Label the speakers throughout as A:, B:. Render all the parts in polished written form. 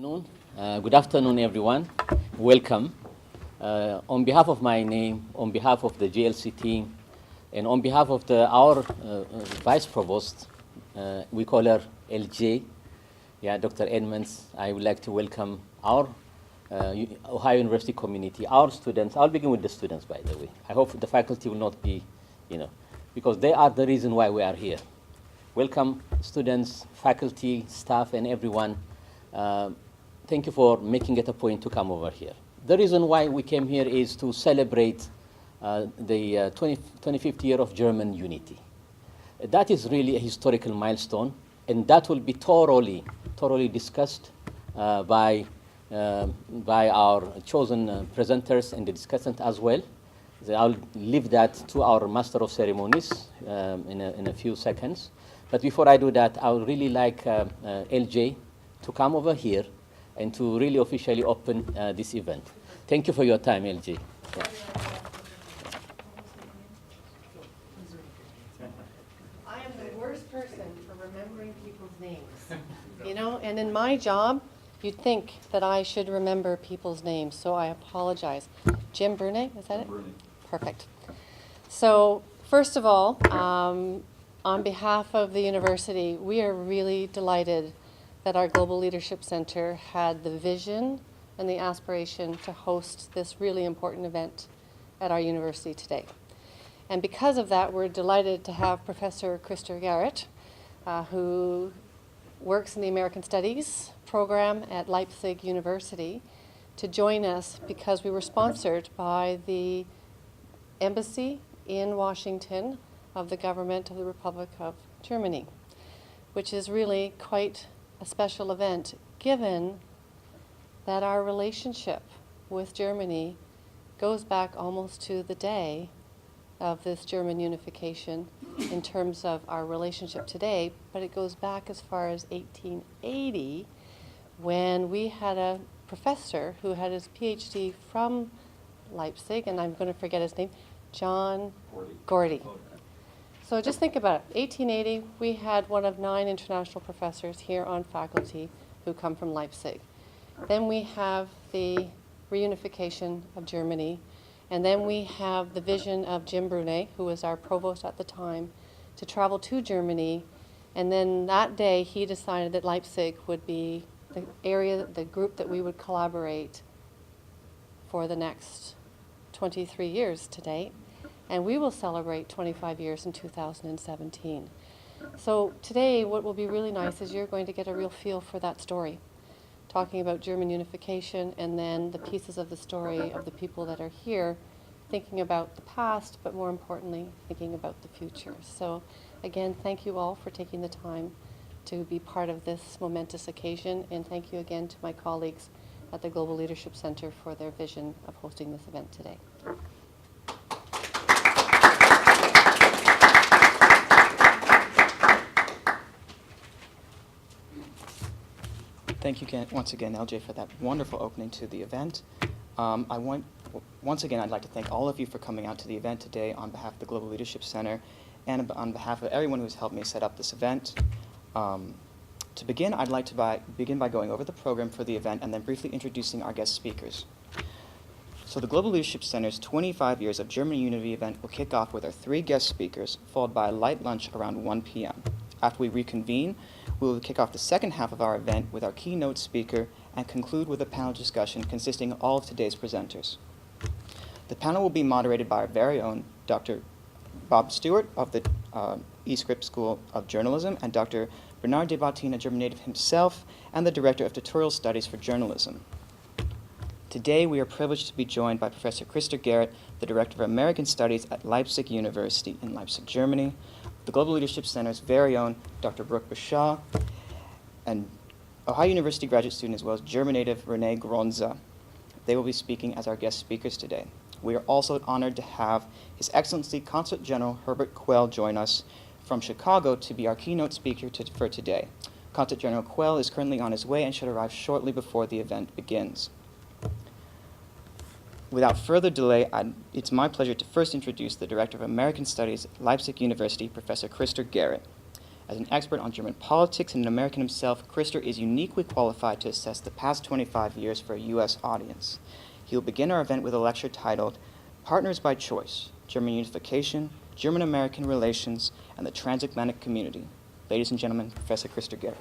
A: afternoon. Good afternoon, everyone. Welcome. On behalf of my name, on behalf of the GLC team, and on behalf of our Vice Provost, we call her LJ, Dr. Edmonds, I would like to welcome our Ohio University community, our students. I'll begin with the students, by the way. I hope the faculty will not be, because they are the reason why we are here. Welcome, students, faculty, staff, and everyone. Thank you for making it a point to come over here. The reason why we came here is to celebrate the 25th year of German unity. That is really a historical milestone, and that will be thoroughly discussed by our chosen presenters and the discussant as well. I'll leave that to our Master of Ceremonies in a few seconds. But before I do that, I would really like LJ to come over here and to really officially open this event. Thank you for your time, LJ. Yeah.
B: I am the worst person for remembering people's names. And in my job, you'd think that I should remember people's names, so I apologize. Jim Brunet, is that it? Brunet. Perfect. So, first of all, on behalf of the university, we are really delighted that our Global Leadership Center had the vision and the aspiration to host this really important event at our university today. And because of that, we're delighted to have Professor Krister Garrett, who works in the American Studies program at Leipzig University, to join us because we were sponsored by the Embassy in Washington of the Government of the Republic of Germany, which is really quite a special event, given that our relationship with Germany goes back almost to the day of this German unification in terms of our relationship today, but it goes back as far as 1880, when we had a professor who had his PhD from Leipzig, and I'm going to forget his name, John Gordy. So just think about it. 1880, we had one of 9 international professors here on faculty who come from Leipzig. Then we have the reunification of Germany, and then we have the vision of Jim Brunet, who was our provost at the time, to travel to Germany. And then that day, he decided that Leipzig would be the area, the group that we would collaborate for the next 23 years to date. And we will celebrate 25 years in 2017. So today, what will be really nice is you're going to get a real feel for that story, talking about German unification and then the pieces of the story of the people that are here, thinking about the past, but more importantly, thinking about the future. So again, thank you all for taking the time to be part of this momentous occasion, and thank you again to my colleagues at the Global Leadership Center for their vision of hosting this event today.
C: Thank you once again, LJ, for that wonderful opening to the event. Once again, I'd like to thank all of you for coming out to the event today on behalf of the Global Leadership Center and on behalf of everyone who's helped me set up this event. To begin, I'd like to begin by going over the program for the event and then briefly introducing our guest speakers. So the Global Leadership Center's 25 Years of German Unity event will kick off with our 3 guest speakers, followed by a light lunch around 1 p.m. After we reconvene, we will kick off the second half of our event with our keynote speaker and conclude with a panel discussion consisting of all of today's presenters. The panel will be moderated by our very own Dr. Bob Stewart of the eScript School of Journalism and Dr. Bernard de Bottin, a German native himself, and the Director of Tutorial Studies for Journalism. Today, we are privileged to be joined by Professor Krister Garrett, the Director of American Studies at Leipzig University in Leipzig, Germany, the Global Leadership Center's very own Dr. Brooke Bashaw, and Ohio University graduate student as well as German native Renee Gronza. They will be speaking as our guest speakers today. We are also honored to have His Excellency Consul General Herbert Quell join us from Chicago to be our keynote speaker for today. Consul General Quell is currently on his way and should arrive shortly before the event begins. Without further delay, it's my pleasure to first introduce the Director of American Studies at Leipzig University, Professor Krister Garrett. As an expert on German politics and an American himself, Krister is uniquely qualified to assess the past 25 years for a U.S. audience. He will begin our event with a lecture titled Partners by Choice, German Unification, German-American Relations, and the Transatlantic Community. Ladies and gentlemen, Professor Krister Gerrer.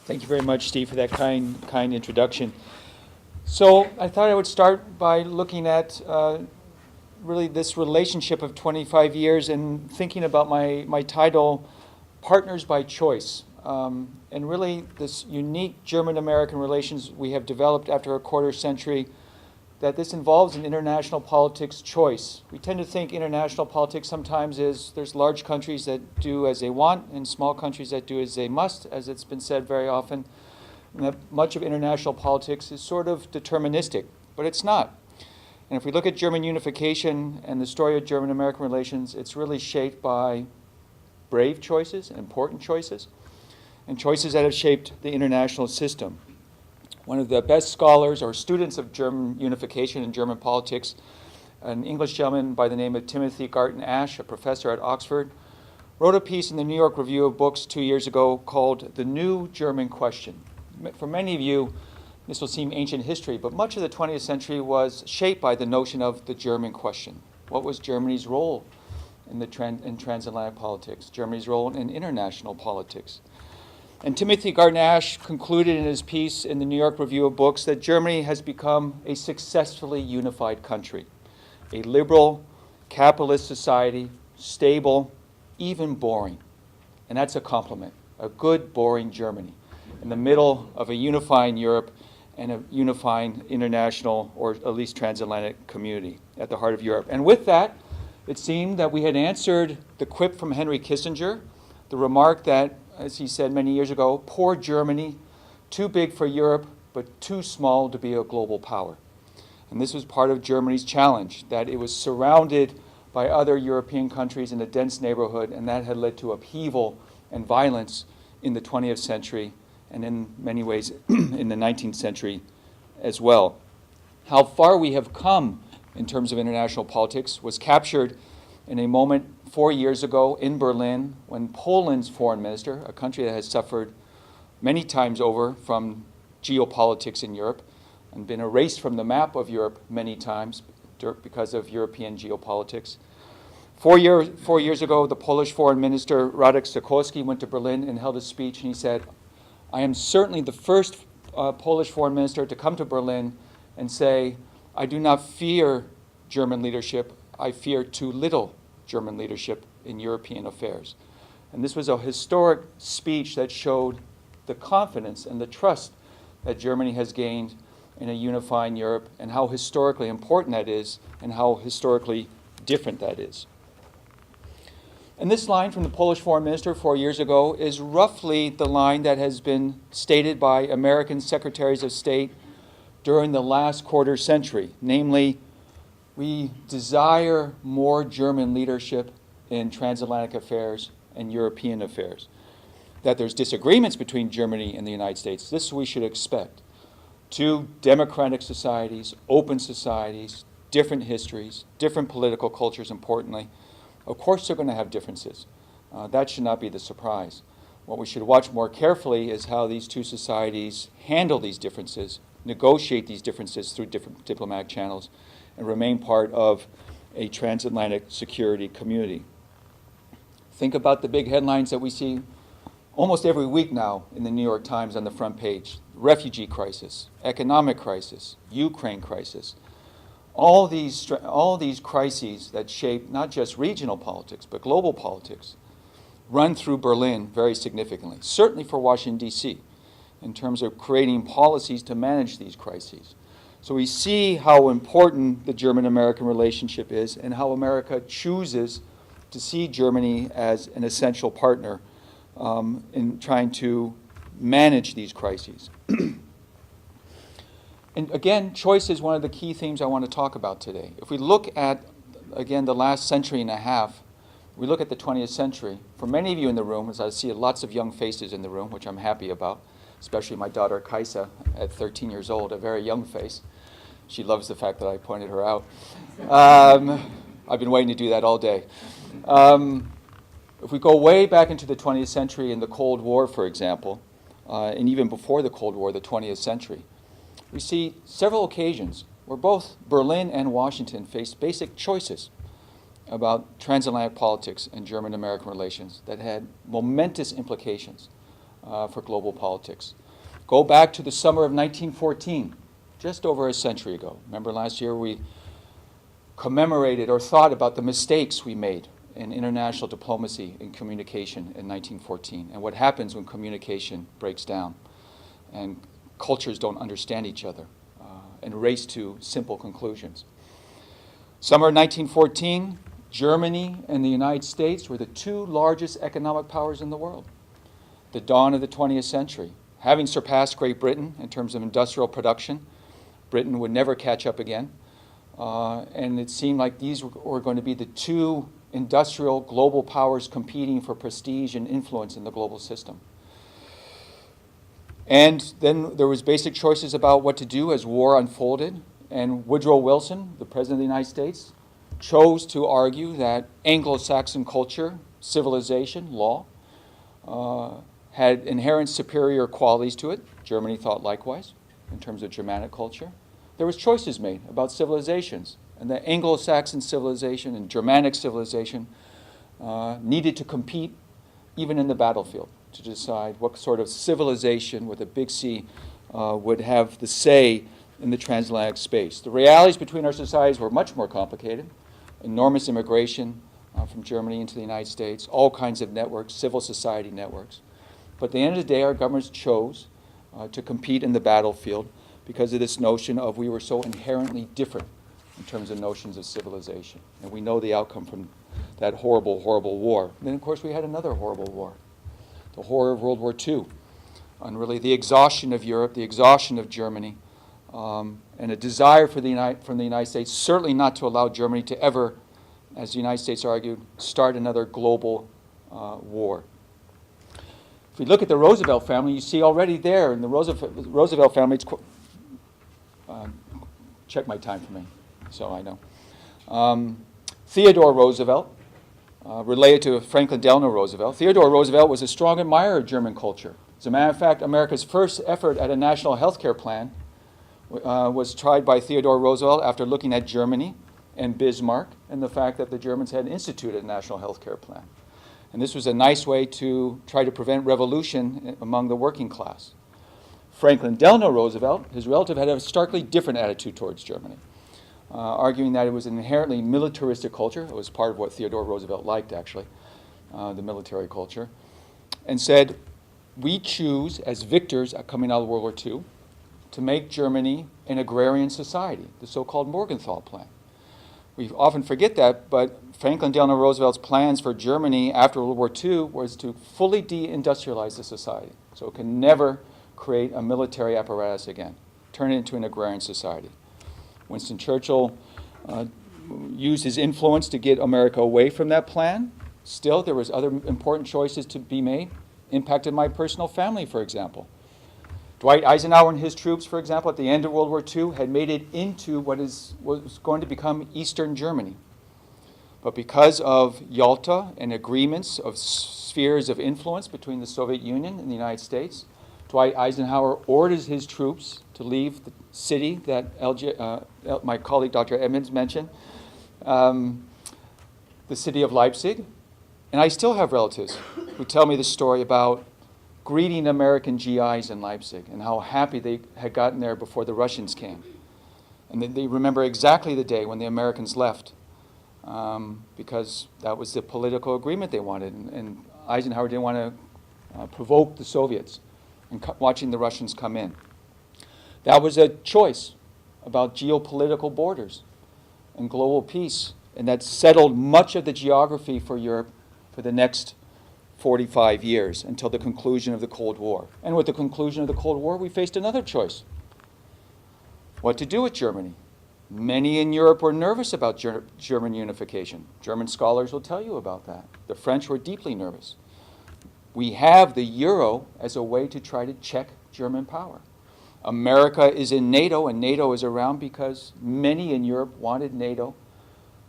D: Thank you very much, Steve, for that kind introduction. So I thought I would start by looking at really this relationship of 25 years and thinking about my title, Partners by Choice. And really this unique German-American relations we have developed after a quarter century, that this involves an international politics choice. We tend to think international politics sometimes is there's large countries that do as they want and small countries that do as they must, as it's been said very often. And that much of international politics is sort of deterministic, but it's not. And if we look at German unification and the story of German-American relations, it's really shaped by brave choices and important choices, and choices that have shaped the international system. One of the best scholars or students of German unification and German politics, an English gentleman by the name of Timothy Garton Ash, a professor at Oxford, wrote a piece in the New York Review of Books 2 years ago called The New German Question. For many of you, this will seem ancient history, but much of the 20th century was shaped by the notion of the German question. What was Germany's role in transatlantic politics? Germany's role in international politics? And Timothy Garton Ash concluded in his piece in the New York Review of Books that Germany has become a successfully unified country, a liberal, capitalist society, stable, even boring. And that's a compliment, a good, boring Germany in the middle of a unifying Europe and a unifying international, or at least transatlantic community at the heart of Europe. And with that, it seemed that we had answered the quip from Henry Kissinger, the remark that, as he said many years ago, poor Germany, too big for Europe, but too small to be a global power. And this was part of Germany's challenge, that it was surrounded by other European countries in a dense neighborhood, and that had led to upheaval and violence in the 20th century, and in many ways in the 19th century as well. How far we have come in terms of international politics was captured in a moment 4 years ago in Berlin when Poland's foreign minister, a country that has suffered many times over from geopolitics in Europe and been erased from the map of Europe many times because of European geopolitics. 4 years ago, the Polish foreign minister, Radek Sikorski, went to Berlin and held a speech, and he said, I am certainly the first Polish foreign minister to come to Berlin and say, I do not fear German leadership, I fear too little German leadership in European affairs. And this was a historic speech that showed the confidence and the trust that Germany has gained in a unifying Europe, and how historically important that is, and how historically different that is. And this line from the Polish foreign minister 4 years ago is roughly the line that has been stated by American secretaries of state during the last quarter century, namely, we desire more German leadership in transatlantic affairs and European affairs. That there's disagreements between Germany and the United States, this we should expect. Two democratic societies, open societies, different histories, different political cultures, importantly. Of course they're going to have differences. That should not be the surprise. What we should watch more carefully is how these two societies handle these differences, negotiate these differences through different diplomatic channels, and remain part of a transatlantic security community. Think about the big headlines that we see almost every week now in the New York Times on the front page. Refugee crisis, economic crisis, Ukraine crisis. All these crises that shape not just regional politics, but global politics, run through Berlin very significantly, certainly for Washington, D.C., in terms of creating policies to manage these crises. So we see how important the German-American relationship is and how America chooses to see Germany as an essential partner in trying to manage these crises. And again, choice is one of the key themes I want to talk about today. If we look at, again, the last century and a half, we look at the 20th century. For many of you in the room, as I see lots of young faces in the room, which I'm happy about, especially my daughter Kaisa at 13 years old, a very young face. She loves the fact that I pointed her out. I've been waiting to do that all day. If we go way back into the 20th century in the Cold War, for example, and even before the Cold War, the 20th century, we see several occasions where both Berlin and Washington faced basic choices about transatlantic politics and German-American relations that had momentous implications for global politics. Go back to the summer of 1914, just over a century ago. Remember last year we commemorated or thought about the mistakes we made in international diplomacy and communication in 1914 and what happens when communication breaks down and cultures don't understand each other and race to simple conclusions. Summer 1914, Germany and the United States were the two largest economic powers in the world. The dawn of the 20th century. Having surpassed Great Britain in terms of industrial production, Britain would never catch up again. And it seemed like these were going to be the two industrial global powers competing for prestige and influence in the global system. And then there was basic choices about what to do as war unfolded. And Woodrow Wilson, the President of the United States, chose to argue that Anglo-Saxon culture, civilization, law, had inherent superior qualities to it. Germany thought likewise in terms of Germanic culture. There was choices made about civilizations, and the Anglo-Saxon civilization and Germanic civilization needed to compete even in the battlefield to decide what sort of civilization with a big C would have the say in the transatlantic space. The realities between our societies were much more complicated. Enormous immigration from Germany into the United States, all kinds of networks, civil society networks. But at the end of the day, our governments chose to compete in the battlefield because of this notion of we were so inherently different in terms of notions of civilization. And we know the outcome from that horrible, horrible war. And then, of course, we had another horrible war, the horror of World War II, and really the exhaustion of Europe, the exhaustion of Germany, and a desire from the United States certainly not to allow Germany to ever, as the United States argued, start another global war. If we look at the Roosevelt family, you see already there in the Roosevelt family, it's check my time for me, so I know. Theodore Roosevelt, related to Franklin Delano Roosevelt. Theodore Roosevelt was a strong admirer of German culture. As a matter of fact, America's first effort at a national health care plan was tried by Theodore Roosevelt after looking at Germany and Bismarck and the fact that the Germans had instituted a national health care plan. And this was a nice way to try to prevent revolution among the working class. Franklin Delano Roosevelt, his relative, had a starkly different attitude towards Germany, arguing that it was an inherently militaristic culture. It was part of what Theodore Roosevelt liked, actually, the military culture, and said, we choose, as victors coming out of World War II, to make Germany an agrarian society, the so-called Morgenthau Plan. We often forget that, but Franklin Delano Roosevelt's plans for Germany after World War II was to fully de-industrialize the society, so it can never create a military apparatus again, turn it into an agrarian society. Winston Churchill used his influence to get America away from that plan. Still, there was other important choices to be made, impacted my personal family, for example. Dwight Eisenhower and his troops, for example, at the end of World War II, had made it into what was going to become Eastern Germany. But because of Yalta and agreements of spheres of influence between the Soviet Union and the United States, Dwight Eisenhower orders his troops to leave the city that my colleague Dr. Edmonds mentioned, the city of Leipzig. And I still have relatives who tell me the story about greeting American GIs in Leipzig and how happy they had gotten there before the Russians came. And they remember exactly the day when the Americans left because that was the political agreement they wanted. And Eisenhower didn't want to provoke the Soviets and watching the Russians come in. That was a choice about geopolitical borders and global peace, and that settled much of the geography for Europe for the next 45 years until the conclusion of the Cold War. And with the conclusion of the Cold War, we faced another choice. What to do with Germany? Many in Europe were nervous about German unification. German scholars will tell you about that. The French were deeply nervous. We have the euro as a way to try to check German power. America is in NATO, and NATO is around because many in Europe wanted NATO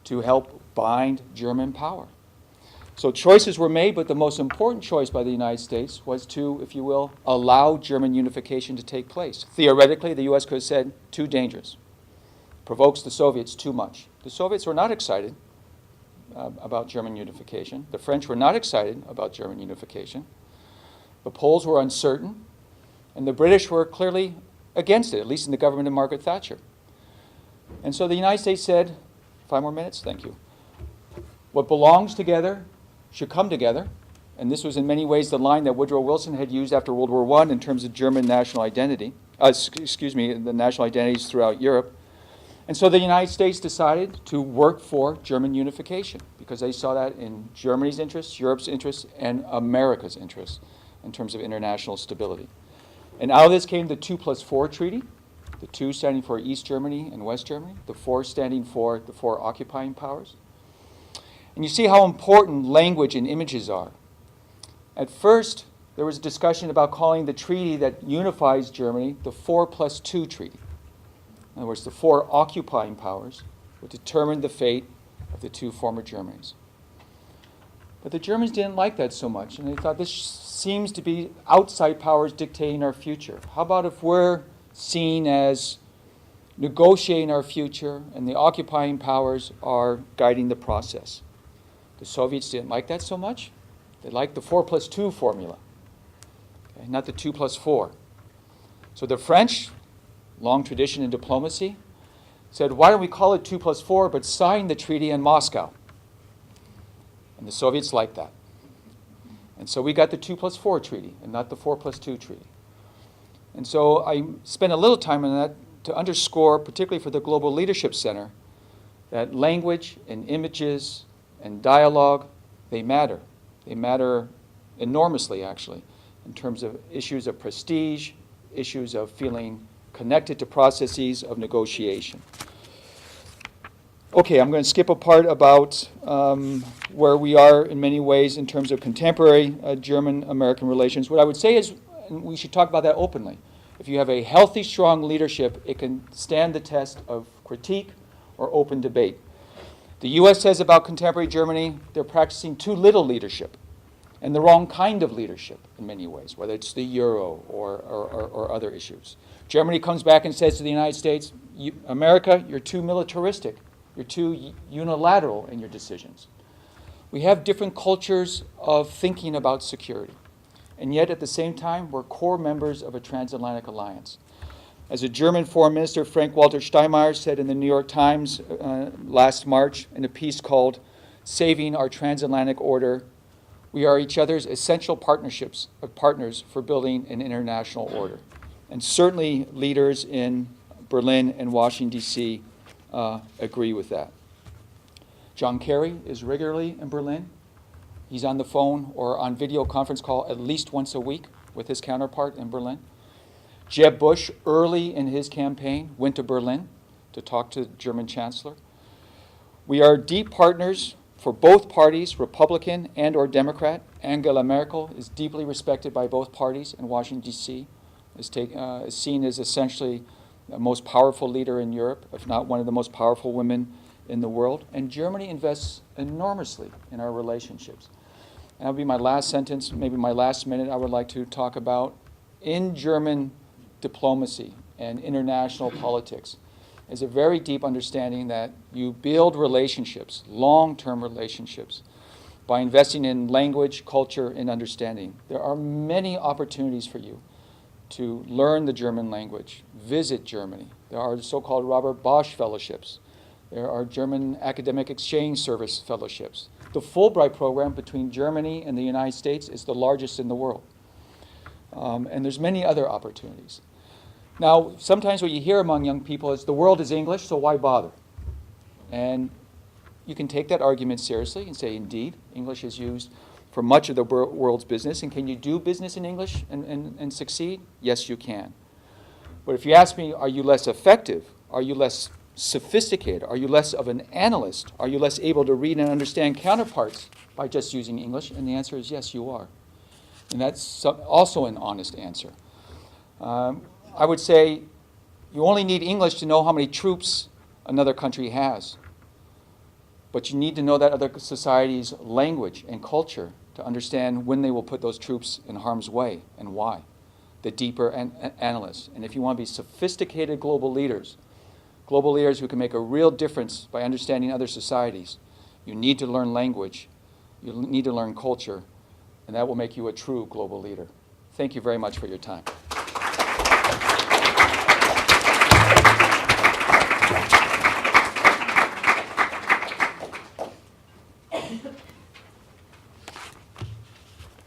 D: to help bind German power. So choices were made, but the most important choice by the United States was to, if you will, allow German unification to take place. Theoretically, the U.S. could have said, too dangerous, provokes the Soviets too much. The Soviets were not excited about German unification. The French were not excited about German unification. The Poles were uncertain, and the British were clearly against it, at least in the government of Margaret Thatcher. And so the United States said, 5 more minutes, thank you. What belongs together should come together. And this was in many ways the line that Woodrow Wilson had used after World War I in terms of German national identity, the national identities throughout Europe. And so the United States decided to work for German unification because they saw that in Germany's interests, Europe's interests, and America's interests in terms of international stability. And out of this came the 2+4 treaty, the 2 standing for East Germany and West Germany, the 4 standing for the 4 occupying powers. And you see how important language and images are. At first, there was a discussion about calling the treaty that unifies Germany the 4+2 treaty. In other words, the 4 occupying powers would determine the fate of the 2 former Germanys. But the Germans didn't like that so much, and they thought this seems to be outside powers dictating our future. How about if we're seen as negotiating our future and the occupying powers are guiding the process? The Soviets didn't like that so much. They liked the 4+2 formula, okay, not the 2+4. So the French, long tradition in diplomacy, said, why don't we call it 2+4 but sign the treaty in Moscow? And the Soviets liked that. And so we got the 2+4 treaty and not the 4+2 treaty. And so I spent a little time on that to underscore, particularly for the Global Leadership Center, that language and images and dialogue, they matter. They matter enormously, actually, in terms of issues of prestige, issues of feeling connected to processes of negotiation. Okay, I'm going to skip a part about where we are in many ways in terms of contemporary German-American relations. What I would say is, and we should talk about that openly, if you have a healthy, strong leadership, it can stand the test of critique or open debate. The U.S. says about contemporary Germany, they're practicing too little leadership and the wrong kind of leadership in many ways, whether it's the euro or other issues. Germany comes back and says to the United States, America, you're too militaristic. You're too unilateral in your decisions. We have different cultures of thinking about security. And yet, at the same time, we're core members of a transatlantic alliance. As a German foreign minister, Frank-Walter Steinmeier, said in the New York Times last March in a piece called Saving Our Transatlantic Order, we are each other's essential partners for building an international order. And certainly leaders in Berlin and Washington, D.C. Agree with that. John Kerry is regularly in Berlin. He's on the phone or on video conference call at least once a week with his counterpart in Berlin. Jeb Bush, early in his campaign, went to Berlin to talk to the German Chancellor. We are deep partners for both parties, Republican and or Democrat. Angela Merkel is deeply respected by both parties in Washington, D.C., is seen as essentially the most powerful leader in Europe, if not one of the most powerful women in the world. And Germany invests enormously in our relationships. And that'll be my last sentence, maybe my last minute. I would like to talk about in German diplomacy and international politics is a very deep understanding that you build relationships, long-term relationships, by investing in language, culture, and understanding. There are many opportunities for you to learn the German language, visit Germany. There are so-called Robert Bosch fellowships. There are German Academic Exchange Service fellowships. The Fulbright program between Germany and the United States is the largest in the world. And there's many other opportunities. Now, sometimes what you hear among young people is the world is English, so why bother? And you can take that argument seriously and say, indeed, English is used for much of the world's business. And can you do business in English and succeed? Yes, you can. But if you ask me, are you less effective? Are you less sophisticated? Are you less of an analyst? Are you less able to read and understand counterparts by just using English? And the answer is yes, you are. And that's also an honest answer. I would say you only need English to know how many troops another country has. But you need to know that other society's language and culture to understand when they will put those troops in harm's way and why. The deeper analysts. And if you want to be sophisticated global leaders who can make a real difference by understanding other societies, you need to learn language, you need to learn culture, and that will make you a true global leader. Thank you very much for your time.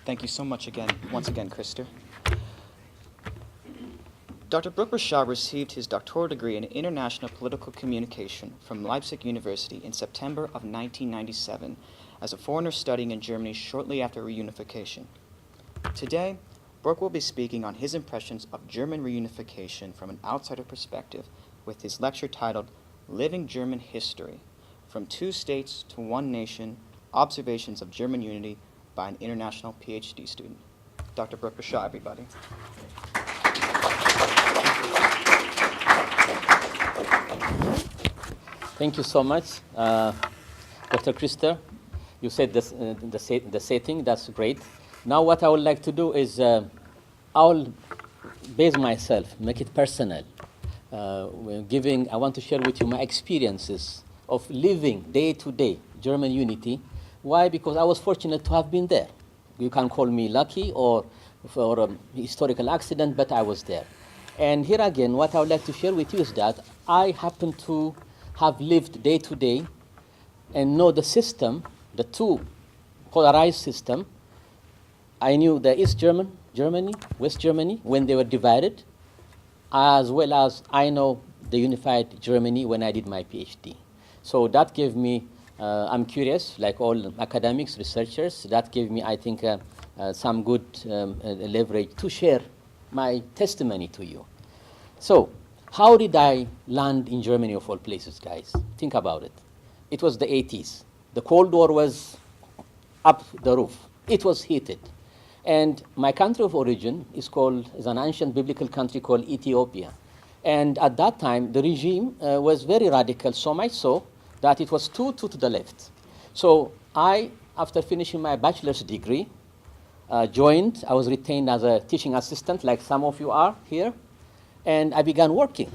C: Thank you so much once again, Krister. Dr. Brook Rashad received his doctoral degree in International Political Communication from Leipzig University in September of 1997 as a foreigner studying in Germany shortly after reunification. Today, Brook will be speaking on his impressions of German reunification from an outsider perspective with his lecture titled Living German History, From Two States to One Nation, Observations of German Unity by an international PhD student. Dr. Brook Rashad, everybody.
A: Thank you so much, Dr. Krister. You said this, the setting, that's great. Now what I would like to do is I'll base myself, make it personal. I want to share with you my experiences of living day to day German unity. Why? Because I was fortunate to have been there. You can call me lucky or for a historical accident, but I was there. And here again, what I would like to share with you is that I happen to have lived day to day and know the system, the two polarized system. I knew the East Germany, West Germany, when they were divided, as well as I know the unified Germany when I did my PhD. So that gave me, I'm curious, like all academics, researchers, that gave me, I think, some good leverage to share my testimony to you. So, how did I land in Germany of all places, guys? Think about it. It was the 80s. The Cold War was up the roof. It was heated. And my country of origin is an ancient biblical country called Ethiopia. And at that time, the regime was very radical, so much so that it was two to the left. So I, after finishing my bachelor's degree, I was retained as a teaching assistant, like some of you are here, and I began working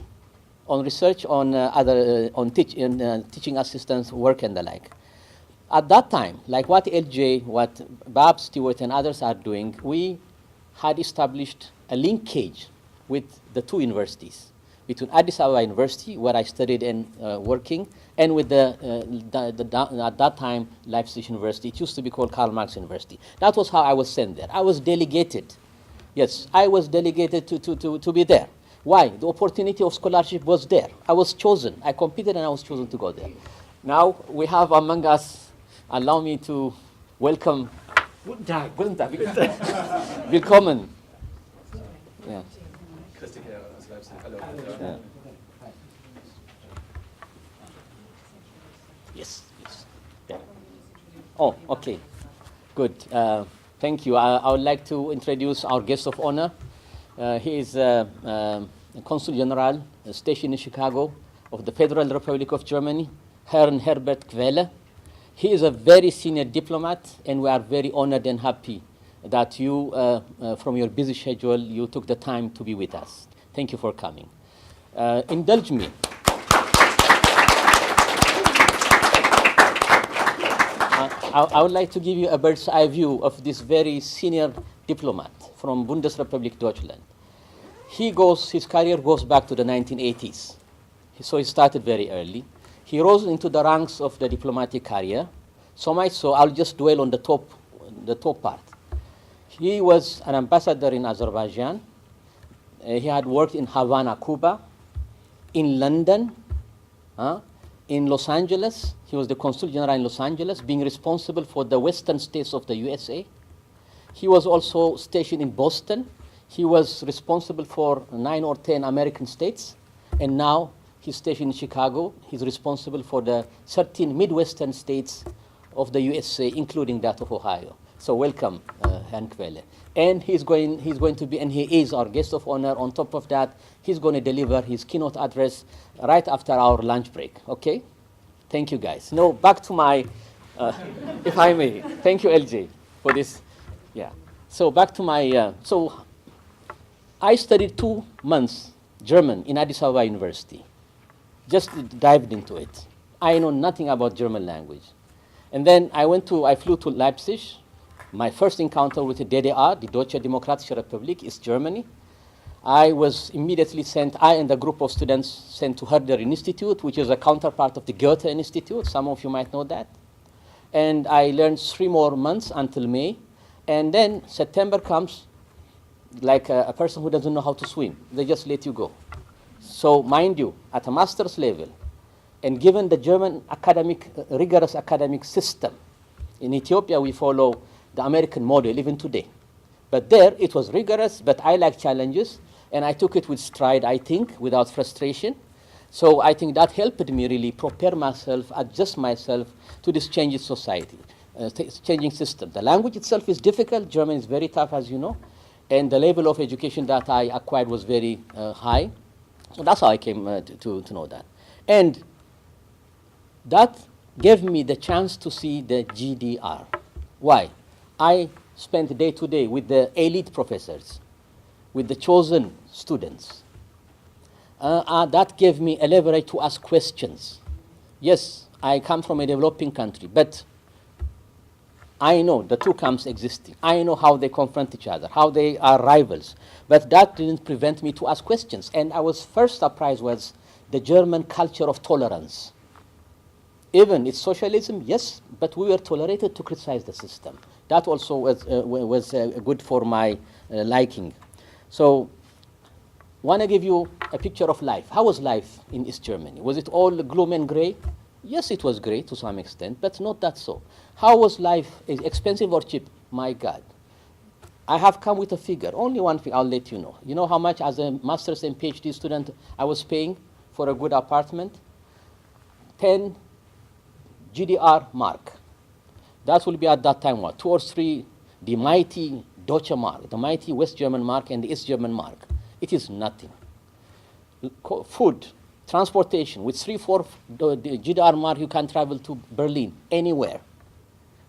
A: on research on teaching assistants work and the like. At that time, like what LJ, what Bob Stewart and others are doing, we had established a linkage with the two universities, between Addis Ababa University, where I studied and working, and with at that time, Leipzig University. It used to be called Karl Marx University. That was how I was sent there. I was delegated. Yes, I was delegated to be there. Why? The opportunity of scholarship was there. I was chosen. I competed and I was chosen to go there. Now we have among us, allow me to welcome, Guten Tag, Guten Tag, Willkommen. Yeah. Yeah. Yes, yes. Yeah. Oh, okay. Good. Thank you. I would like to introduce our guest of honor. He is Consul General stationed in Chicago of the Federal Republic of Germany, Herrn Herbert Quelle. He is a very senior diplomat, and we are very honored and happy that you, from your busy schedule, you took the time to be with us. Thank you for coming. Indulge me. I would like to give you a bird's eye view of this very senior diplomat from Bundesrepublik Deutschland. His career goes back to the 1980s. So he started very early. He rose into the ranks of the diplomatic career, so much so I'll just dwell on the top part. He was an ambassador in Azerbaijan. He had worked in Havana, Cuba, in London, in Los Angeles. He was the Consul General in Los Angeles, being responsible for the western states of the USA. He was also stationed in Boston. He was responsible for 9 or 10 American states, and now he's stationed in Chicago. He's responsible for the 13 Midwestern states of the USA, including that of Ohio. So welcome, Herrn Quelle. And he's going to be, and he is our guest of honor. On top of that, he's going to deliver his keynote address right after our lunch break, okay? Thank you, guys. Now, back to my, if I may. Thank you, LJ, for this. Yeah. So back to my, so I studied 2 months German in Addis Ababa University. Just dived into it. I know nothing about German language. And then I flew to Leipzig. My first encounter with the DDR, the Deutsche Demokratische Republik, is Germany. I was immediately sent, I and a group of students sent to Herder Institute, which is a counterpart of the Goethe Institute. Some of you might know that. And I learned 3 more months until May. And then September comes, like a person who doesn't know how to swim. They just let you go. So mind you, at a master's level, and given the German rigorous academic system, in Ethiopia we follow the American model even today. But there it was rigorous, but I like challenges, and I took it with stride, I think, without frustration. So I think that helped me really prepare myself, adjust myself to this changing society, changing system. The language itself is difficult. German is very tough, as you know, and the level of education that I acquired was very high. So that's how I came to know that. And that gave me the chance to see the GDR. Why? I spent day to day with the elite professors, with the chosen students. That gave me a leverage to ask questions. Yes, I come from a developing country, but I know the two camps existing. I know how they confront each other, how they are rivals. But that didn't prevent me to ask questions. And I was first surprised was the German culture of tolerance. Even it's socialism, yes, but we were tolerated to criticize the system. That also was good for my liking. So, want to give you a picture of life. How was life in East Germany? Was it all gloom and gray? Yes, it was gray to some extent, but not that so. How was life? Is expensive or cheap? My God. I have come with a figure. Only one thing I'll let you know. You know how much as a master's and PhD student I was paying for a good apartment? 10 GDR mark. That will be at that time what? 2 or 3, the mighty Deutsche Mark, the mighty West German mark and the East German mark. It is nothing. Food, transportation, with 3-4 GDR mark you can travel to Berlin, anywhere.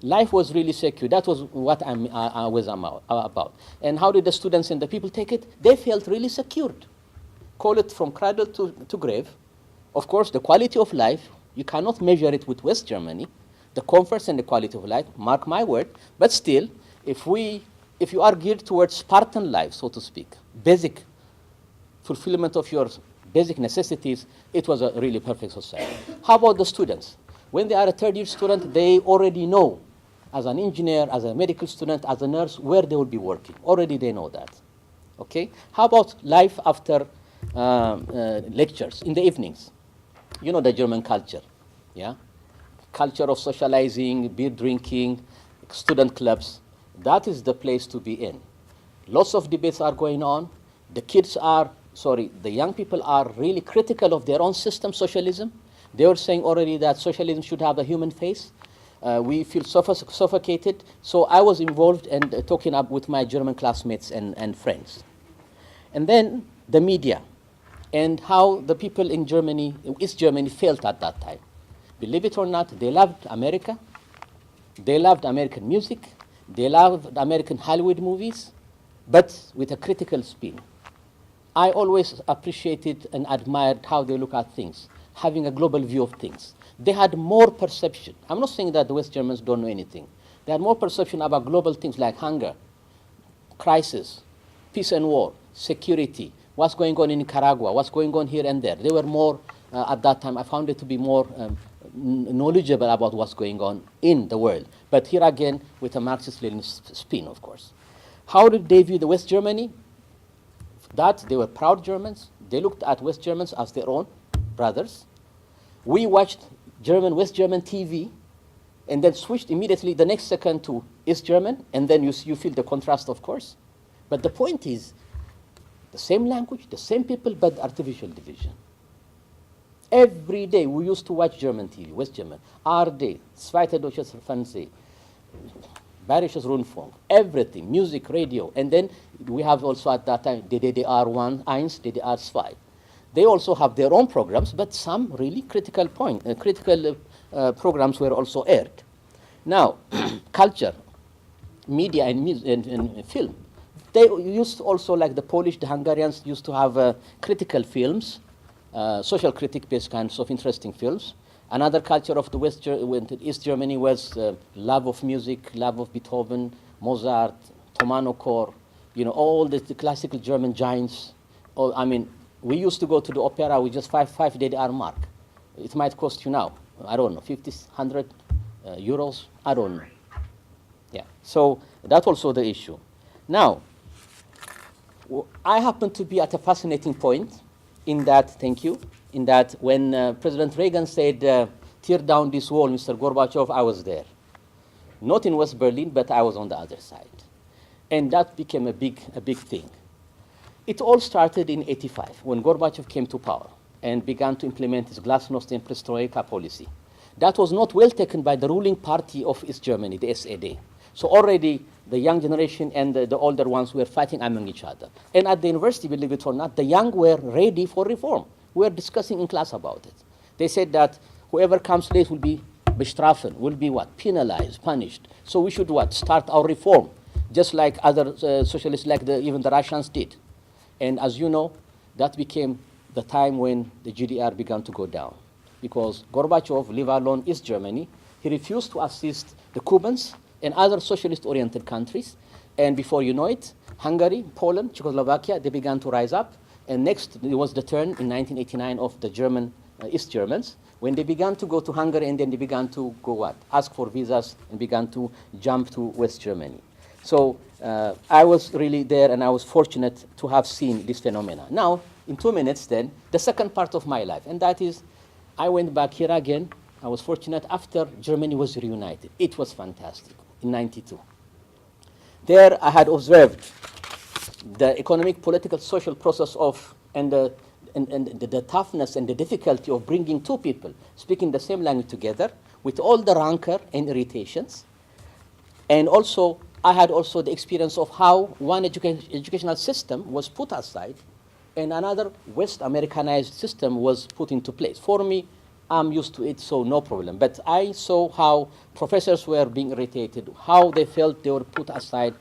A: Life was really secure. That was what I was about. And how did the students and the people take it? They felt really secured. Call it from cradle to grave. Of course, the quality of life, you cannot measure it with West Germany. The comforts and the quality of life, mark my word. But still, if you are geared towards Spartan life, so to speak, basic fulfillment of your basic necessities, it was a really perfect society. How about the students? When they are a third-year student, they already know, as an engineer, as a medical student, as a nurse, where they will be working. Already they know that. Okay? How about life after lectures, in the evenings? You know the German culture, yeah? Culture of socializing, beer drinking, student clubs. That is the place to be in. Lots of debates are going on. The young people are really critical of their own system, socialism. They were saying already that socialism should have a human face. We feel suffocated. So I was involved and talking up with my German classmates and friends. And then the media and how the people in Germany, East Germany, felt at that time. Believe it or not, they loved America. They loved American music. They loved American Hollywood movies, but with a critical spin. I always appreciated and admired how they look at things, having a global view of things. They had more perception. I'm not saying that the West Germans don't know anything. They had more perception about global things like hunger, crisis, peace and war, security, what's going on in Nicaragua, what's going on here and there. They were more, at that time, I found it to be more knowledgeable about what's going on in the world. But here again, with a Marxist-Leninist spin, of course. How did they view the West Germany? That they were proud Germans. They looked at West Germans as their own brothers. We watched West German TV, and then switched immediately the next second to East German, and then you feel the contrast, of course. But the point is, the same language, the same people, but artificial division. Every day we used to watch German TV, West German, ARD, Zweite Deutsches Fernsehen, Bayerisches Rundfunk, everything, music, radio, and then we have also at that time the DDR1, DDR2. They also have their own programs, but some really critical programs were also aired. Now, culture, media and film. They used also, like the Polish, the Hungarians used to have critical films, social critic-based kinds of interesting films. Another culture of the East Germany was love of music, love of Beethoven, Mozart, Thomann Chor, all the classical German giants. We used to go to the opera with just five DDR mark. It might cost you now, I don't know, 50, 100 euros, I don't know. Yeah, so that's also the issue. Now, I happen to be at a fascinating point in that, thank you, in that when President Reagan said, tear down this wall, Mr. Gorbachev, I was there. Not in West Berlin, but I was on the other side. And that became a big thing. It all started in '85, when Gorbachev came to power and began to implement his glasnost and perestroika policy. That was not well taken by the ruling party of East Germany, the SED. So already the young generation and the older ones were fighting among each other. And at the university, believe it or not, the young were ready for reform. We were discussing in class about it. They said that whoever comes late will be bestrafen, will be what? Penalized, punished. So we should what? Start our reform, just like other socialists, like even the Russians did. And as you know, that became the time when the GDR began to go down. Because Gorbachev, leave alone East Germany, he refused to assist the Cubans and other socialist-oriented countries. And before you know it, Hungary, Poland, Czechoslovakia, they began to rise up. And next, it was the turn in 1989 of the German, East Germans, when they began to go to Hungary and then they began to go what? Ask for visas and began to jump to West Germany. So I was really there and I was fortunate to have seen this phenomena. Now, in 2 minutes then, the second part of my life, and that is I went back here again. I was fortunate after Germany was reunited. It was fantastic in '92. There I had observed the economic, political, social process of, and the toughness and the difficulty of bringing two people speaking the same language together with all the rancor and irritations. And also, I had also the experience of how one educational system was put aside and another West Americanized system was put into place. For me, I'm used to it, so no problem. But I saw how professors were being irritated, how they felt they were put aside.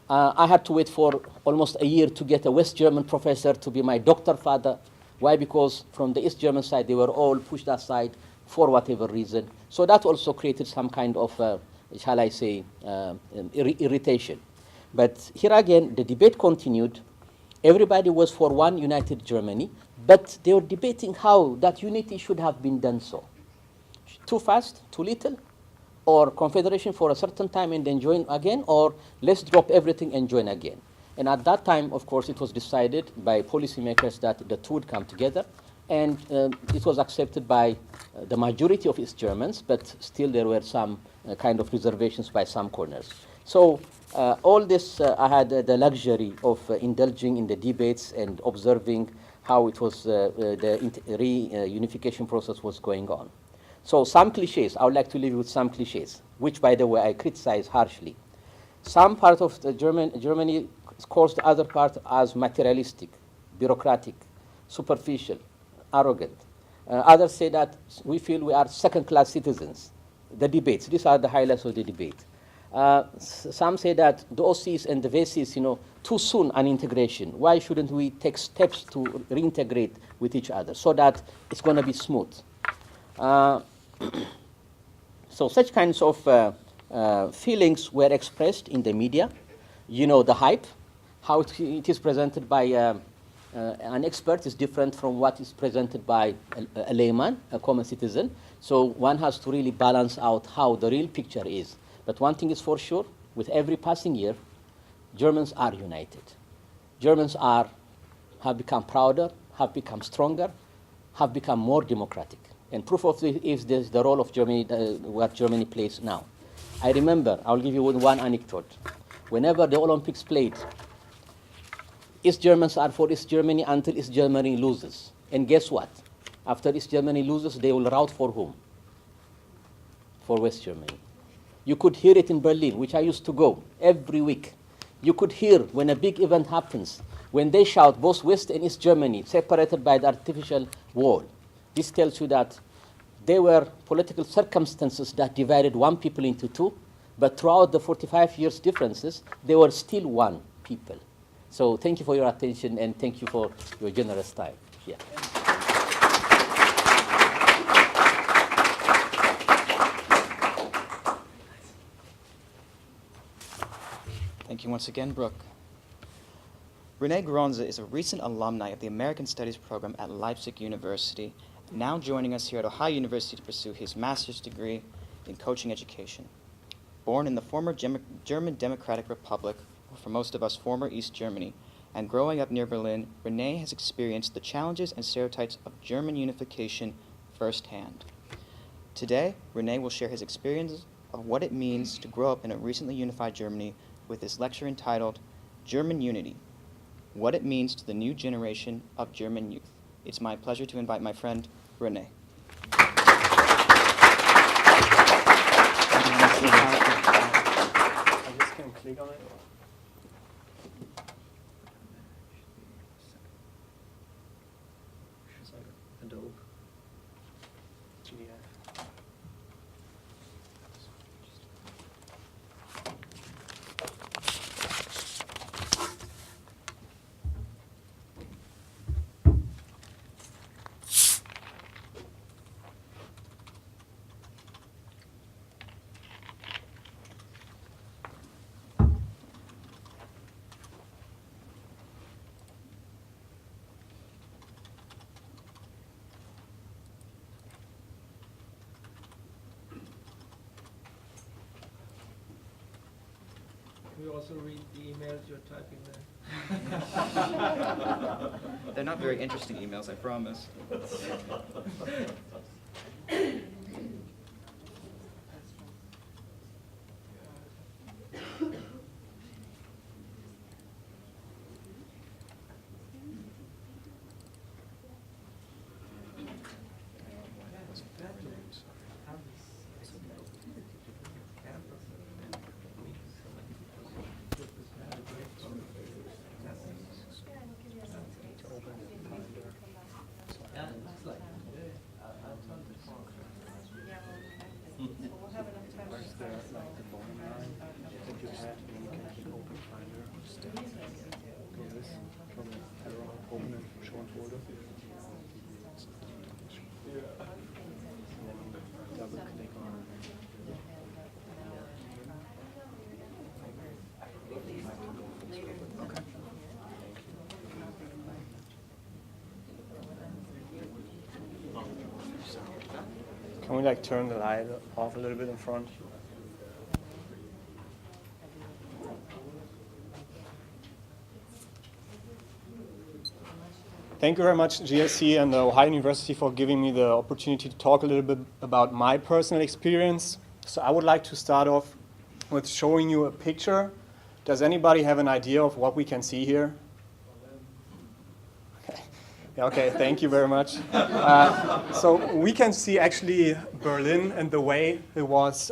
A: I had to wait for almost a year to get a West German professor to be my doctor father. Why? Because from the East German side, they were all pushed aside for whatever reason. So that also created some kind of, shall I say, irritation. But here again, the debate continued. Everybody was for one united Germany, but they were debating how that unity should have been done so. Too fast, too little, or confederation for a certain time and then join again, or let's drop everything and join again. And at that time, of course, it was decided by policymakers that the two would come together, and it was accepted by the majority of East Germans, but still there were some kind of reservations by some corners. So all this, I had the luxury of indulging in the debates and observing how it was the reunification process was going on. So some cliches, I would like to leave you with some cliches, which, by the way, I criticize harshly. Some part of the Germany calls the other part as materialistic, bureaucratic, superficial, arrogant. Others say that we feel we are second-class citizens. The debates, these are the highlights of the debate. Some say that the OCs and the VCs, too soon an integration. Why shouldn't we take steps to reintegrate with each other so that it's going to be smooth? So such kinds of feelings were expressed in the media. The hype, how it is presented by an expert is different from what is presented by a layman, a common citizen. So one has to really balance out how the real picture is. But one thing is for sure, with every passing year, Germans are united. Germans have become prouder, have become stronger, have become more democratic. And proof of this is the role of Germany, what Germany plays now. I remember, I'll give you one anecdote. Whenever the Olympics played, East Germans are for East Germany until East Germany loses. And guess what? After East Germany loses, they will rout for whom? For West Germany. You could hear it in Berlin, which I used to go every week. You could hear when a big event happens, when they shout both West and East Germany, separated by the artificial wall. This tells you that There were political circumstances that divided one people into two, but throughout the 45 years differences, they were still one people. So thank you for your attention, and thank you for your generous time. Yeah.
C: Thank you once again, Brooke. Renee Gronza is a recent alumni of the American Studies program at Leipzig University, now joining us here at Ohio University to pursue his master's degree in coaching education. Born in the former German Democratic Republic, or for most of us, former East Germany, and growing up near Berlin, Renee has experienced the challenges and stereotypes of German unification firsthand. Today, Renee will share his experiences of what it means to grow up in a recently unified Germany with this lecture entitled German Unity, What It Means to the New Generation of German Youth. It's my pleasure to invite my friend, Renee.
E: I'm just going to click on it. It's like Adobe. PDF.
F: Can you also read the emails you're typing there?
C: They're not very interesting emails, I promise.
E: Can we like turn the light off a little bit in front? Thank you very much, GSC and the Ohio University, for giving me the opportunity to talk a little bit about my personal experience. So I would like to start off with showing you a picture. Does anybody have an idea of what we can see here? Okay, thank you very much. So we can see actually Berlin and the way it was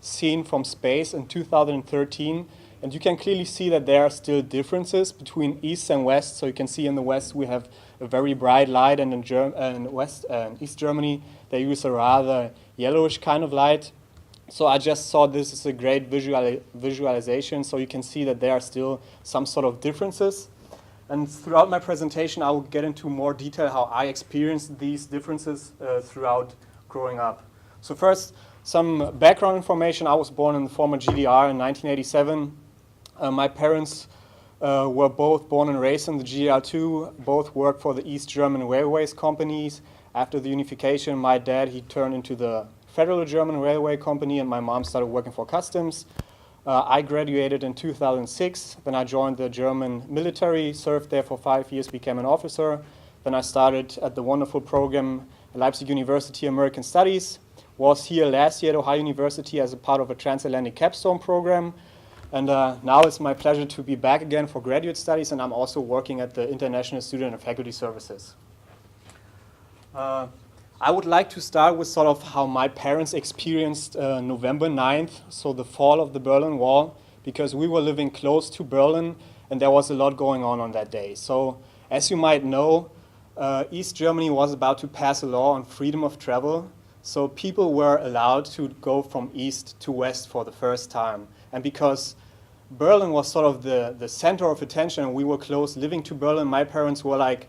E: seen from space in 2013. And you can clearly see that there are still differences between East and West. So you can see in the West we have a very bright light, and in West and East Germany they use a rather yellowish kind of light. So I just thought this is a great visualization. So you can see that there are still some sort of differences. And throughout my presentation, I will get into more detail how I experienced these differences throughout growing up. So first, some background information. I was born in the former GDR in 1987. My parents were both born and raised in the GDR too. Both worked for the East German Railways companies. After the unification, my dad, he turned into the Federal German Railway Company, and my mom started working for Customs. I graduated in 2006. Then I joined the German military, served there for 5 years, became an officer. Then I started at the wonderful program at Leipzig University American Studies. Was here last year at Ohio University as a part of a transatlantic capstone program. And now it's my pleasure to be back again for graduate studies, and I'm also working at the International Student and Faculty Services. I would like to start with sort of how my parents experienced November 9th, so the fall of the Berlin Wall, because we were living close to Berlin and there was a lot going on that day. So as you might know, East Germany was about to pass a law on freedom of travel. So people were allowed to go from east to west for the first time. And because Berlin was sort of the center of attention, and we were close living to Berlin, my parents were like,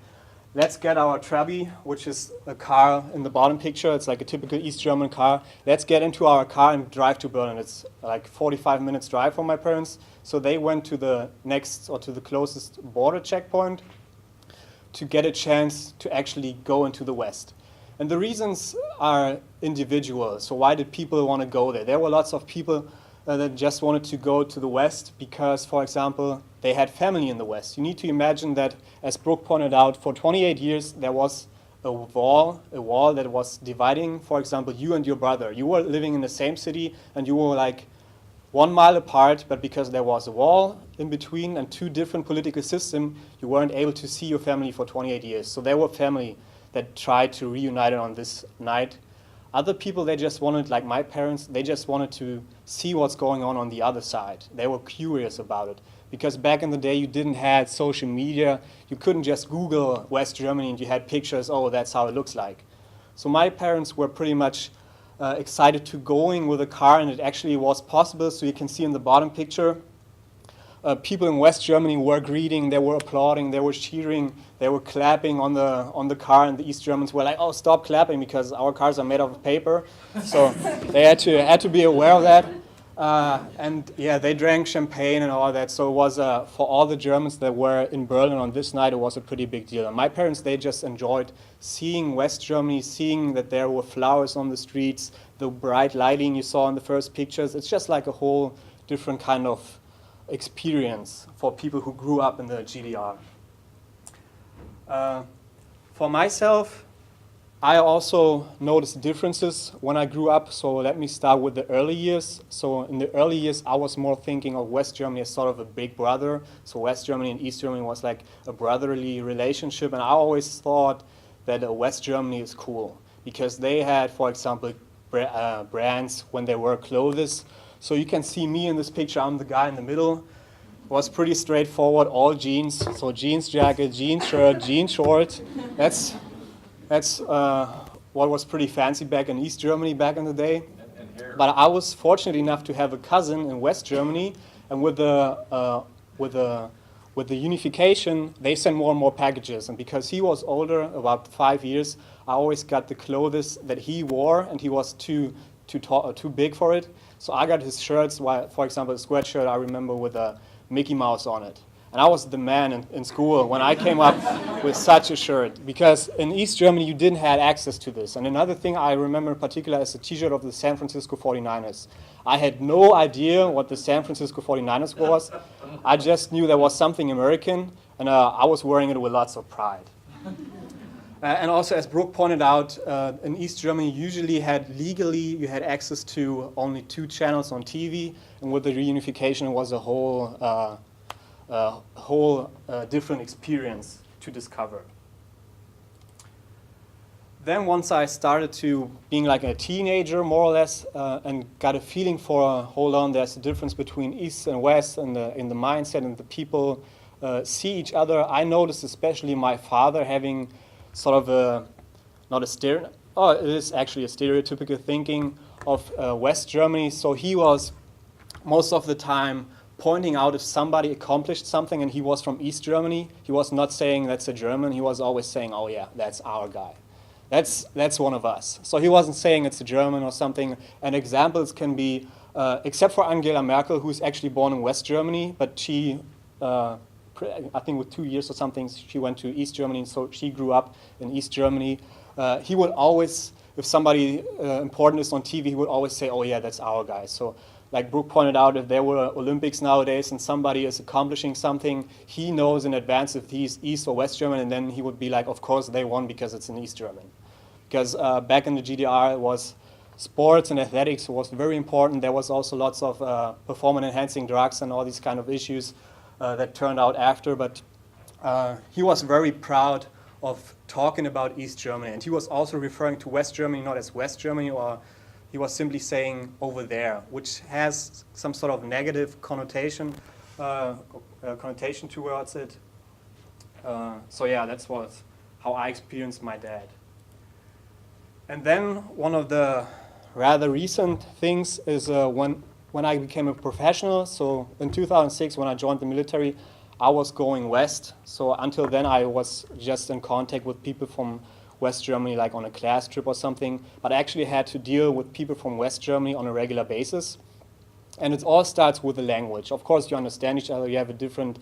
E: let's get our Trabi, which is a car in the bottom picture. It's like a typical East German car. Let's get into our car and drive to Berlin. It's like 45 minutes drive for my parents. So they went to the next, or to the closest border checkpoint to get a chance to actually go into the West. And the reasons are individual. So why did people want to go there? There were lots of people that just wanted to go to the West because, for example, they had family in the West. You need to imagine that, as Brooke pointed out, for 28 years there was a wall that was dividing, for example, you and your brother. You were living in the same city and you were like 1 mile apart, but because there was a wall in between and two different political systems, you weren't able to see your family for 28 years. So there were family that tried to reunite it on this night. Other people, they just wanted, like my parents, they just wanted to see what's going on the other side. They were curious about it. Because back in the day, you didn't have social media. You couldn't just Google West Germany and you had pictures, oh, that's how it looks like. So my parents were pretty much excited to going with a car, and it actually was possible. So you can see in the bottom picture, people in West Germany were greeting, they were applauding, they were cheering, they were clapping on the car, and the East Germans were like, "Oh, stop clapping because our cars are made of paper." So they had to be aware of that, and yeah, they drank champagne and all that. So it was for all the Germans that were in Berlin on this night, it was a pretty big deal. And my parents, they just enjoyed seeing West Germany, seeing that there were flowers on the streets, the bright lighting you saw in the first pictures. It's just like a whole different kind of experience for people who grew up in the GDR. For myself, I also noticed differences when I grew up. So let me start with the early years. So in the early years, I was more thinking of West Germany as sort of a big brother. So West Germany and East Germany was like a brotherly relationship. And I always thought that West Germany is cool because they had, for example, brands when they were clothes. So you can see me in this picture. I'm the guy in the middle. It was pretty straightforward, all jeans. So jeans jacket, jeans shirt, jeans shorts. That's what was pretty fancy back in East Germany back in the day. But I was fortunate enough to have a cousin in West Germany, and with the unification, they sent more and more packages. And because he was older, about 5 years, I always got the clothes that he wore, and he was too big for it. So I got his shirts, for example, a sweatshirt I remember with a Mickey Mouse on it. And I was the man in school when I came up with such a shirt, because in East Germany you didn't have access to this. And another thing I remember in particular is a t-shirt of the San Francisco 49ers. I had no idea what the San Francisco 49ers was. I just knew there was something American, and I was wearing it with lots of pride. And also, as Brooke pointed out, in East Germany, you had access to only 2 channels on TV, and with the reunification, it was a whole different experience to discover. Then once I started to being like a teenager, more or less, and got a feeling for, hold on, there's a difference between East and West in the mindset, and the people see each other. I noticed especially my father having sort of it is actually a stereotypical thinking of West Germany. So he was most of the time pointing out if somebody accomplished something and he was from East Germany. He was not saying that's a German. He was always saying, oh yeah, that's our guy. That's one of us. So he wasn't saying it's a German or something. And examples can be, except for Angela Merkel, who's actually born in West Germany, but she, I think with 2 years or something, she went to East Germany, so she grew up in East Germany. He would always, if somebody important is on TV, he would always say, oh yeah, that's our guy. So like Brooke pointed out, if there were Olympics nowadays and somebody is accomplishing something, he knows in advance if he's East or West German, and then he would be like, of course they won because it's an East German. Because back in the GDR, it was sports and athletics was very important. There was also lots of performance-enhancing drugs and all these kind of issues that turned out after. But he was very proud of talking about East Germany. And he was also referring to West Germany not as West Germany, or he was simply saying over there, which has some sort of negative connotation towards it. So yeah, that's how I experienced my dad. And then one of the rather recent things is when I became a professional. So in 2006, when I joined the military, I was going west. So until then, I was just in contact with people from West Germany, like on a class trip or something. But I actually had to deal with people from West Germany on a regular basis. And it all starts with the language. Of course, you understand each other. You have a different,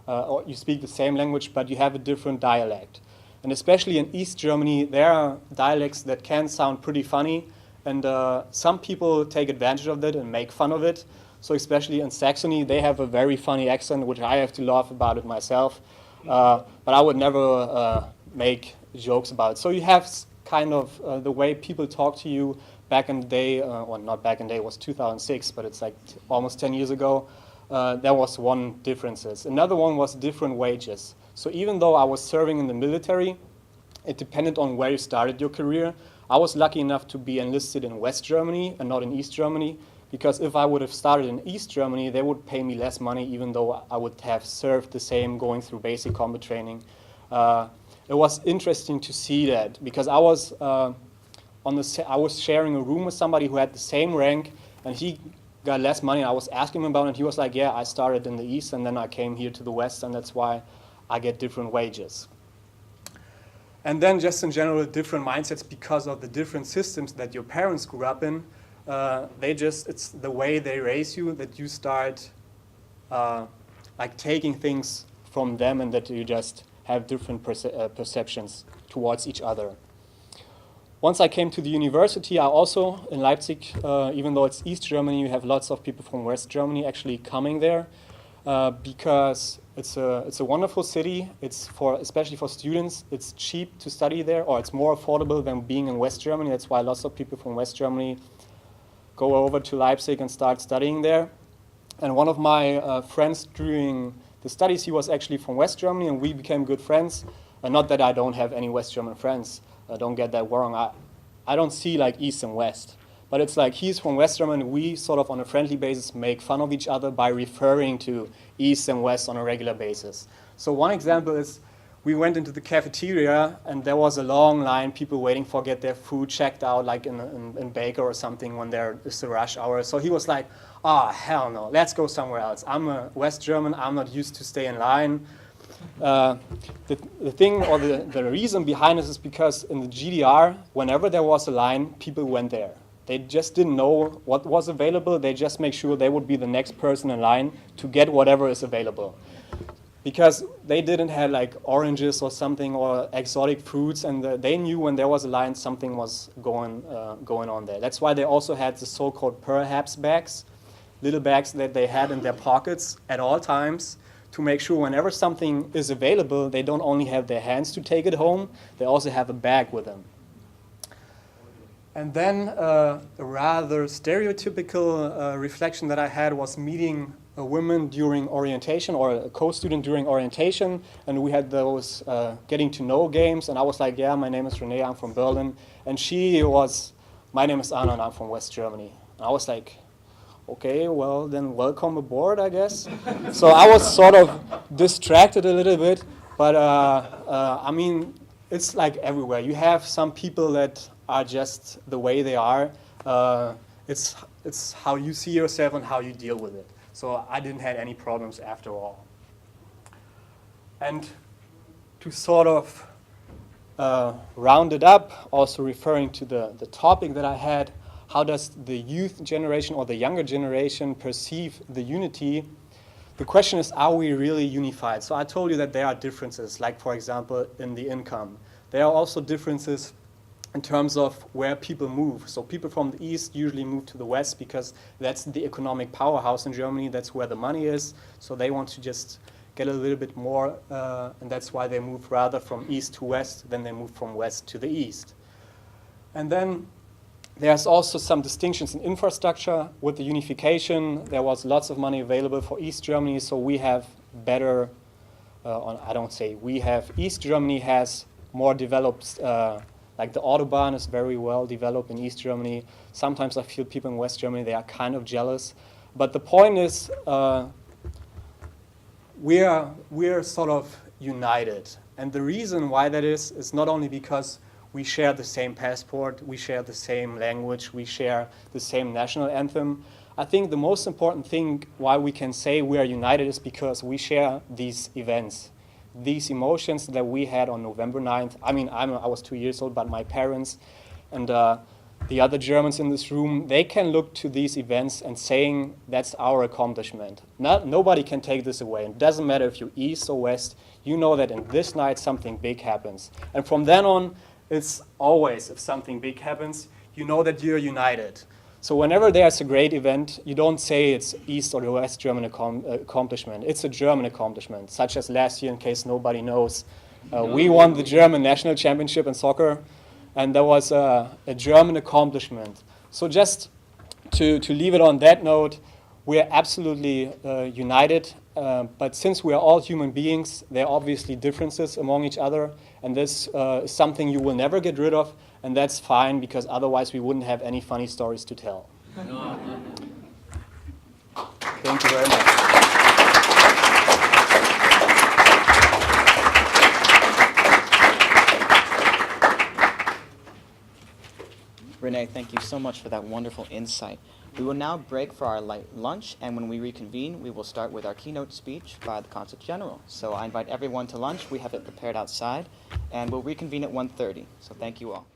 E: or you speak the same language, but you have a different dialect. And especially in East Germany, there are dialects that can sound pretty funny. And some people take advantage of that and make fun of it. So especially in Saxony, they have a very funny accent, which I have to laugh about it myself. But I would never make jokes about it. So you have kind of the way people talk to you back in the day, well, not back in the day, it was 2006, but it's like almost 10 years ago. There was one difference. Another one was different wages. So even though I was serving in the military, it depended on where you started your career. I was lucky enough to be enlisted in West Germany and not in East Germany, because if I would have started in East Germany, they would pay me less money, even though I would have served the same going through basic combat training. It was interesting to see that, because I was sharing a room with somebody who had the same rank, and he got less money. I was asking him about it, and he was like, yeah, I started in the East, and then I came here to the West, and that's why I get different wages. And then just in general, different mindsets because of the different systems that your parents grew up in. It's the way they raise you that you start like taking things from them, and that you just have different perceptions towards each other. Once I came to the university, I also, in Leipzig, even though it's East Germany, you have lots of people from West Germany actually coming there because it's a wonderful city. It's especially for students, it's cheap to study there, or it's more affordable than being in West Germany. That's why lots of people from West Germany go over to Leipzig and start studying there. And one of my friends during the studies, he was actually from West Germany, and we became good friends. Not that I don't have any West German friends. Don't get that wrong. I don't see like East and West. But it's like he's from West Germany, and we sort of on a friendly basis make fun of each other by referring to East and West on a regular basis. So one example is we went into the cafeteria, and there was a long line, people waiting for get their food checked out, like in Baker or something when there is a rush hour. So he was like, hell no, let's go somewhere else. I'm a West German, I'm not used to stay in line. The thing or the reason behind this is because in the GDR, whenever there was a line, people went there. They just didn't know what was available. They just make sure they would be the next person in line to get whatever is available. Because they didn't have like oranges or something or exotic fruits, and they knew when there was a line something was going on there. That's why they also had the so-called perhaps bags, little bags that they had in their pockets at all times, to make sure whenever something is available, they don't only have their hands to take it home, they also have a bag with them. And then a rather stereotypical reflection that I had was meeting a woman during orientation, or a co-student during orientation, and we had those getting to know games, and I was like, yeah, my name is Renee, I'm from Berlin, and she was, my name is Anna, and I'm from West Germany. And I was like, okay, well, then welcome aboard, I guess. So I was sort of distracted a little bit, but I mean, it's like everywhere. You have some people that are just the way they are. It's how you see yourself and how you deal with it. So I didn't have any problems after all. And to sort of round it up, also referring to the topic that I had, how does the youth generation or the younger generation perceive the unity? The question is, are we really unified? So I told you that there are differences, like for example, in the income. There are also differences in terms of where people move. So people from the East usually move to the West because that's the economic powerhouse in Germany. That's where the money is. So they want to just get a little bit more, and that's why they move rather from East to West than they move from West to the East. And then there's also some distinctions in infrastructure. With the unification, there was lots of money available for East Germany, so we have better, I don't say we have, East Germany has more developed, like the Autobahn is very well developed in East Germany. Sometimes I feel people in West Germany, they are kind of jealous. But the point is, we're sort of united. And the reason why that is not only because we share the same passport, we share the same language, we share the same national anthem. I think the most important thing why we can say we are united is because we share these events, these emotions that we had on November 9th. I mean, I was 2 years old, but my parents and the other Germans in this room, they can look to these events and saying that's our accomplishment. Nobody can take this away. It doesn't matter if you're East or West, you know that in this night something big happens. And from then on, it's always, if something big happens, you know that you're united. So whenever there's a great event, you don't say it's East or the West German accomplishment. It's a German accomplishment, such as last year, in case nobody knows. We won the German national championship in soccer, and that was a German accomplishment. So just to leave it on that note, we are absolutely united, but since we are all human beings, there are obviously differences among each other, and this is something you will never get rid of, and that's fine, because otherwise we wouldn't have any funny stories to tell. Thank you very much.
C: Renee, thank you so much for that wonderful insight. We will now break for our light lunch, and when we reconvene, we will start with our keynote speech by the Consul General. So I invite everyone to lunch. We have it prepared outside, and we'll reconvene at 1:30. So thank you all.